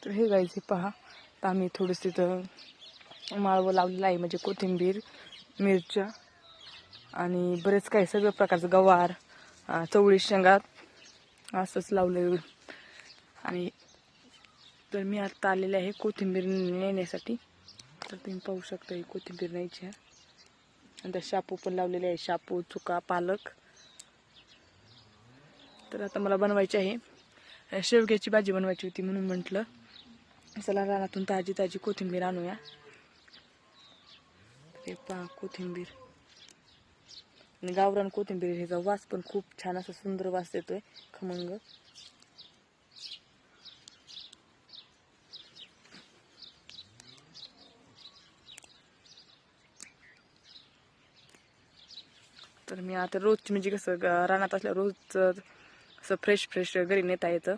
तर हे गाईचे पहा, तर आम्ही थोडंसं तिथं माळवं लावलेलं आहे, म्हणजे कोथिंबीर, मिरच्या आणि बरेच काही सगळ्या प्रकारचं गवार, चवळी शेंगा असंच लावलं. आणि तर मी आता आलेले आहे कोथिंबीर नेण्यासाठी. तर तुम्ही पाहू शकता ही कोथिंबीर न्यायची आहे. आणि शापू पण लावलेले आहे, शापू, चुका, पालक. तर आता मला बनवायची आहे, शेवग्याची भाजी बनवायची होती, म्हणून म्हटलं चला रानातून ताजी ताजी कोथिंबीर आणूया. हे पहा कोथिंबीर, आणि गावरान कोथिंबीर, ह्याचा वास पण खूप छान असा सुंदर वास येतोय, खमंग. तर मी आता रोज म्हणजे कसं रानात असल्या रोज असं फ्रेश फ्रेश घरी नेता येतं.